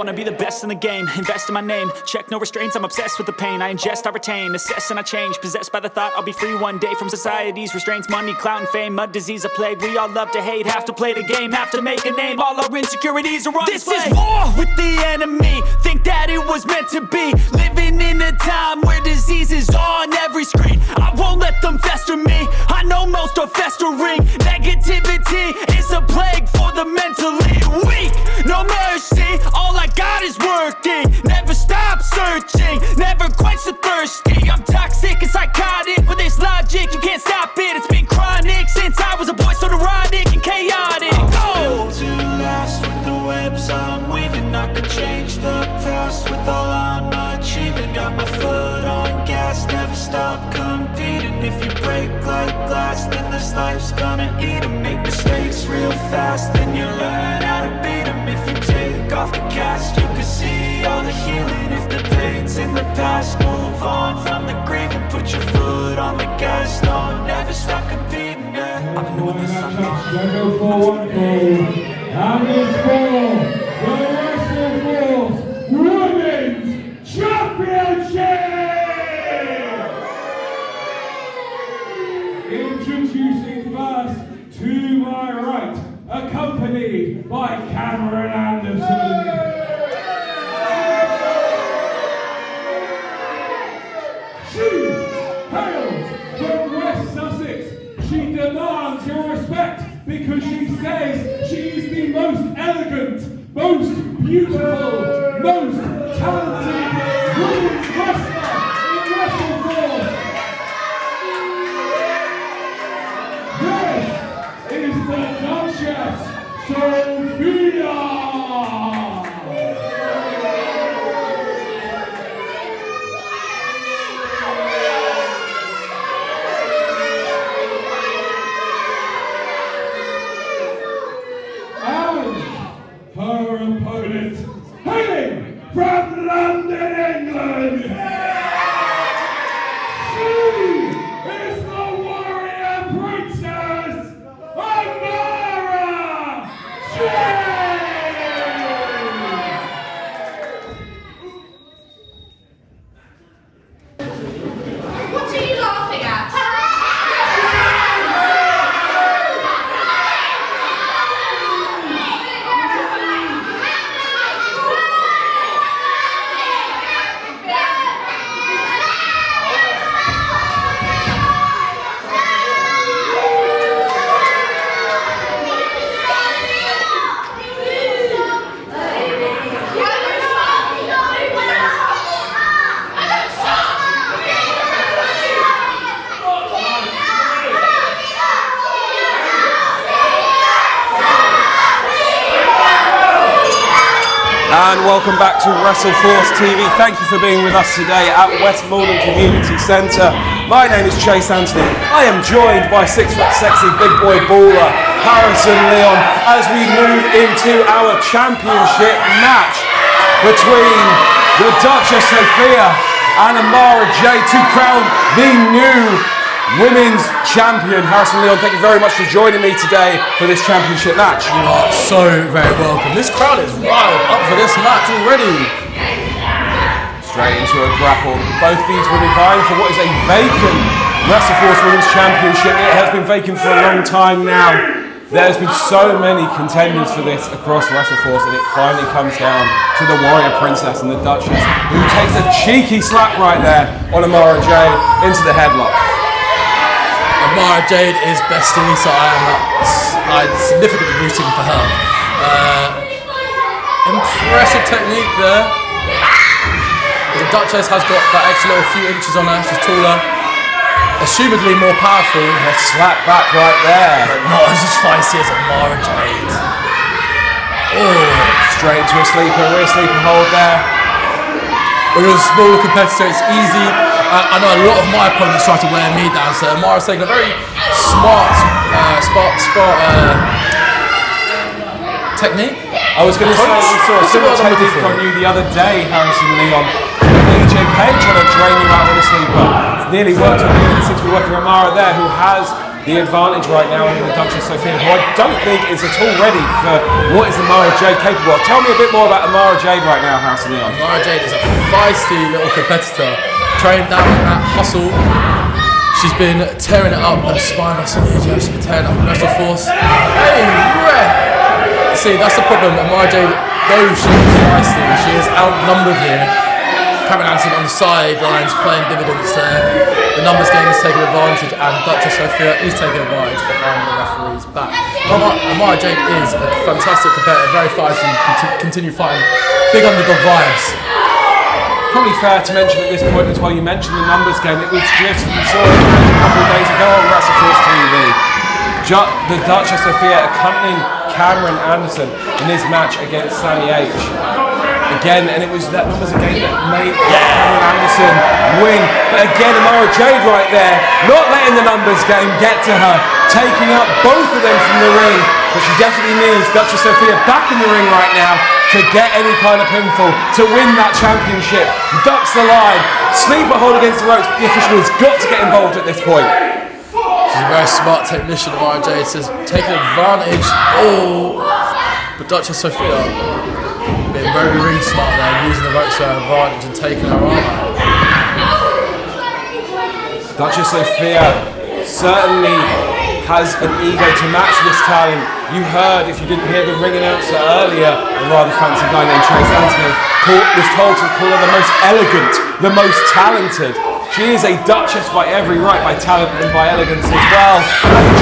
wanna be the best in the game, invest in my name, check no restraints, I'm obsessed with the pain. I ingest, I retain, assess and I change, possessed by the thought I'll be free one day from society's restraints. Money, clout and fame, mud, disease, a plague. We all love to hate, have to play the game, have to make a name. All our insecurities are on display. This is war with the enemy, think that it was meant to be. Living in a time where disease is on every screen. I won't let them fester me, I know most are festering. Negativity is a plague for the mentally weak. No mercy, all I got is working. Never stop searching, never quench the thirsty. I'm toxic and psychotic with this logic, you can't stop it. It's been chronic since I was a boy, so neurotic and chaotic. Built to last with the webs I'm weaving. I could change the past with all I'm achieving. Got my foot on gas, never stop competing. If you break like glass, then this life's gonna eat 'em. Make mistakes real fast, then you learn how to beat 'em. If you take off the cast, you can see all the healing. If the pain's in the past, move on from the grave and put your foot on the gas. No, never stop competing, yeah. I've been doing this for and it's for the Wrestle Force Women's Championship! Introducing first, to my right, accompanied by Cameron Anderson. She hails from West Sussex. She demands your respect because she says she is the most elegant, most beautiful, most talented women's wrestler in Wrestle Force. This is the Duchess Sophia. Her opponent, hailing from London, England, she is the warrior princess, Amara Jayde! What are you laughing at? And welcome back to Wrestle Force TV. Thank you for being with us today at West Maldon Community Centre. My name is Chase Anthony. I am joined by 6 foot sexy big boy baller Harrison Leon as we move into our championship match between the Duchess Sophia and Amara Jayde to crown the new Women's Champion. Harrison Leon, thank you very much for joining me today for this championship match. You are so very welcome. This crowd is wild up for this match already. Straight into a grapple. Both these women vying for what is a vacant Wrestle Force Women's Championship. It has been vacant for a long time now. There's been so many contenders for this across Wrestle Force, and it finally comes down to the Warrior Princess and the Duchess, who takes a cheeky slap right there on Amara Jayde into the headlock. Amara Jayde is destiny, so I'm significantly rooting for her. Impressive technique there. The Duchess has got that extra little few inches on her. She's taller, assumedly more powerful. A slap back right there, but not as spicy as Amara Jayde. Oh, straight into a rear sleeper hold there. With a smaller competitor, it's easy. I know a lot of my opponents try to wear me down, so Amara's taking a very smart technique. I was going to say, we saw a similar technique from you the other day, Harrison Leon. AJ Payne trying to drain you out with a sleeper. It's nearly worked on you, and it seems to be working on Amara there, who has the advantage right now in the Duchess Sophia, who I don't think is at all ready for what is Amara Jayde capable of. Tell me a bit more about Amara Jayde right now, House and Leon. Amara Jayde is a feisty little competitor, trained down at Hustle. She's been tearing it up at Spine Wrestling. She's been tearing up at Wrestle Force. Hey, see, that's the problem. Amara Jayde, though she is feisty, she is outnumbered here. Cameron Anderson on the sidelines playing dividends there. The numbers game is taking advantage, and Duchess Sophia is taking advantage behind the referee's back. Amara Jayde is a fantastic competitor, very feisty, continue fighting, big underdog vibes. Probably fair to mention at this point as well, you mentioned the numbers game. It was just, we saw it a couple of days ago on Wrestle Force TV. The Duchess Sophia accompanying Cameron Anderson in his match against Sammy H. Again, and it was that numbers game that made Cameron Anderson win. But again, Amara Jayde right there, not letting the numbers game get to her, taking up both of them from the ring. But she definitely needs Duchess Sophia back in the ring right now to get any kind of pinfall, to win that championship. Ducks the line, sleeper hold against the ropes. The official has got to get involved at this point. She's a very smart technician, Amara Jayde, says taking advantage. But Duchess Sophia being very ring smart there, using the ropes to her advantage and taking her arm out. Duchess Sophia certainly has an ego to match this talent. You heard, if you didn't hear the ring announcer earlier, a rather fancy guy named Trace Anthony was told to call her the most elegant, the most talented. She is a Duchess by every right, by talent and by elegance as well.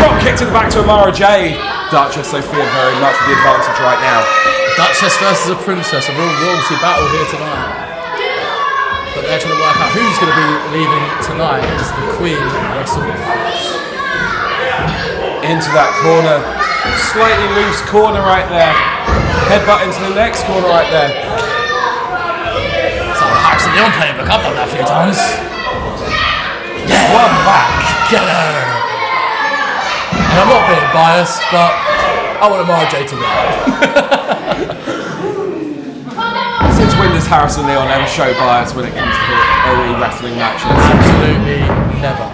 Drop kick to the back to Amara Jayde. Duchess Sophia very much with the advantage right now. Duchess versus a princess, a real royalty battle here tonight. But they're trying to work out who's going to be leaving tonight as the Queen of Wrestle. Into that corner, slightly loose corner right there. Headbutt into the next corner right there. It's like the Harrison Leon playbook, I've done that a few times. Yeah, One back. get her. And I'm not being biased, but I want Amara Jayde to win. Since when does Harrison Leon ever show bias when it comes to OE wrestling matches? Absolutely never.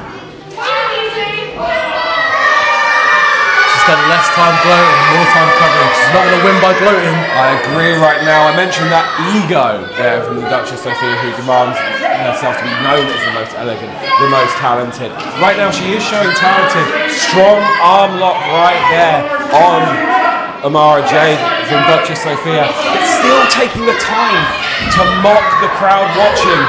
Spend less time gloating and more time covering. She's not going to win by gloating. I agree right now. I mentioned that ego there from the Duchess Sophia, who demands herself to be known as the most elegant, the most talented. Right now she is showing talented, strong arm lock right there on Amara Jayde from Duchess Sophia. But still taking the time to mock the crowd watching.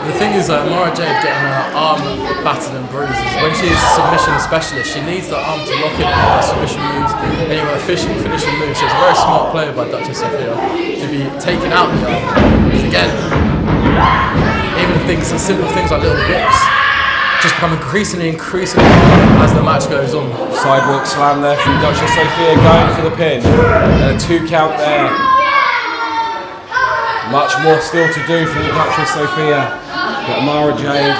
The thing is that Amara Jayde getting her arm battered and bruises. When she is a submission specialist, she needs the arm to lock in her submission moves, any of her finishing moves. So it's a very smart player by Duchess Sophia to be taking out the arm. Because again, even things, simple things like little whips, just become increasingly as the match goes on. Sidewalk slam there from Duchess Sophia going for the pin. And a 2 count there. Much more still to do for the Duchess Sophia. But Amara Jayde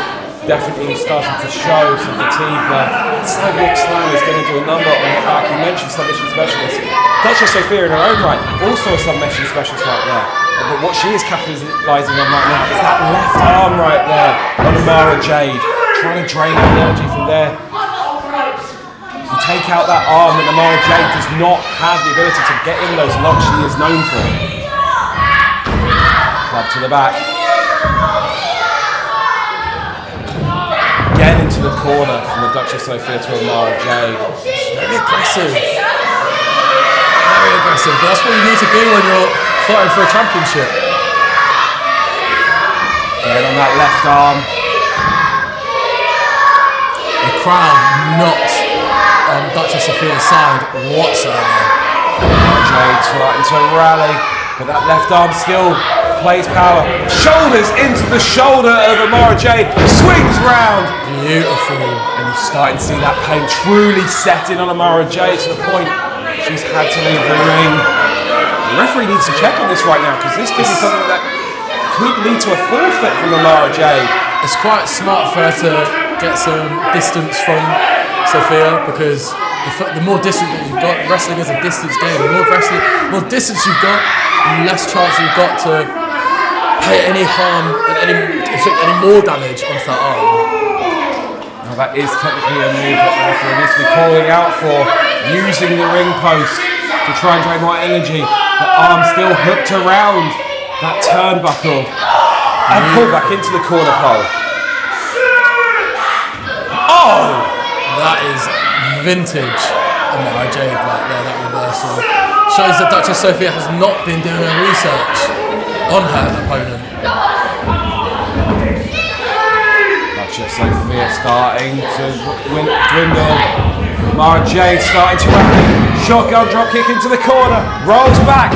definitely starting to show some fatigue there. Sidewalk slam is going to do a number on the back. You mentioned submission specialist. Duchess Sophia in her own right, also a submission specialist right there. But what she is capitalising on right now is that left arm right there on Amara Jayde. Trying to drain out the energy from there. To take out that arm that Amara Jayde does not have the ability to get in those locks she is known for. Club to the back. Again into the corner from the Duchess Sophia to Amara Jayde. Very aggressive. Very aggressive. But that's what you need to be when you're fighting for a championship. Again on that left arm. The crowd not on Duchess Sophia's side whatsoever. Amara Jayde starting to rally, but that left arm still plays power. Shoulders into the shoulder of Amara Jayde. Swings round. Beautiful. And you're starting to see that pain truly set in on Amara Jayde to the point she's had to leave the ring. The referee needs to check on this right now because this could be something that could lead to a forfeit from Amara Jayde. It's quite smart for her to get some distance from Sophia because the more distance that you've got, wrestling is a distance game. The more distance you've got, the less chance you've got to pay any harm and inflict any more damage onto that arm. Now that is technically a move that the referee needs to be calling out for, using the ring post to try and drain more energy. The arm still hooked around that turnbuckle and pulled back into the corner pole. Oh! That is vintage Amara Jayde right there, that reversal. Shows that Duchess Sophia has not been doing her research on her opponent. Duchess Sophia starting to dwindle. Amara Jayde starting to rally. Shotgun drop kick into the corner. Rolls back.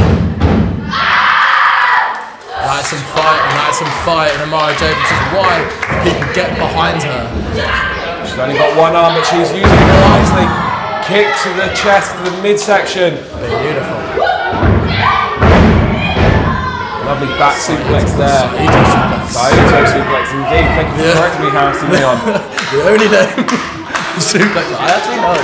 That's some fight in Amara Jayde, which is why people get behind her. She's only got one arm, but she's using it wisely. Kick to the chest, to the midsection. Beautiful. Lovely back suplex there. Saito suplex indeed. Thank you for correcting me, Harrison Leon. The only name suplex I actually know.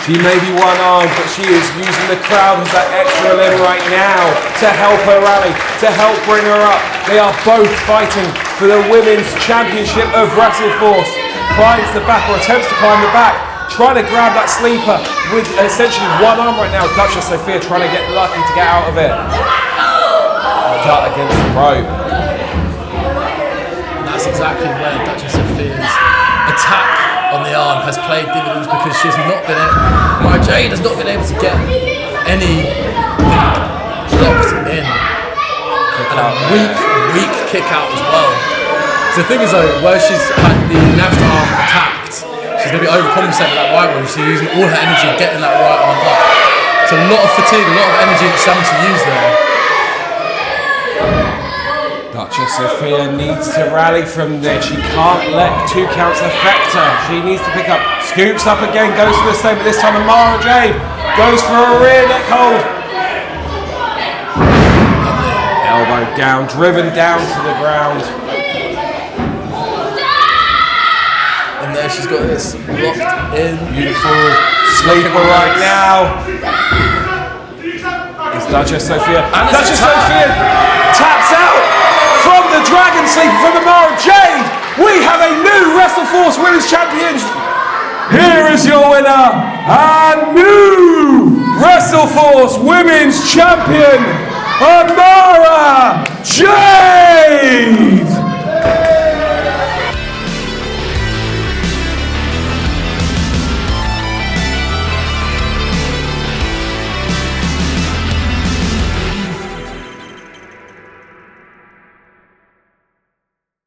She may be one-armed, but she is using the crowd as that extra limb right now to help her rally, to help bring her up. They are both fighting for the Women's Championship of WrestleForce. Climbs the back, or attempts to climb the back, trying to grab that sleeper with essentially one arm right now. Duchess Sophia trying to get lucky to get out of it. Cut against the rope. And that's exactly where Duchess Sophia's attack on the arm has played dividends, because she's not been able, Amara Jayde has not been able to get anything locked in. And a weak kick out as well. So the thing is though, where she's had the left arm attacked, she's going to be overcompensating that right one. She's using all her energy getting that right arm up. It's a lot of fatigue, a lot of energy that she's having to use there. Duchess Sophia needs to rally from there. She can't let 2 counts affect her. She needs to pick up. Scoops up again, goes for the same, but this time Amara Jayde goes for a rear neck hold. Elbow down, driven down to the ground. And there she's got this locked in. Beautiful sleeper right now. It's Duchess Sophia. And Duchess Sophia taps out from the Dragon Sleeper from Amara Jayde. We have a new WrestleForce Women's Champion. Here is your winner, a new WrestleForce Women's Champion, Amara Jayde.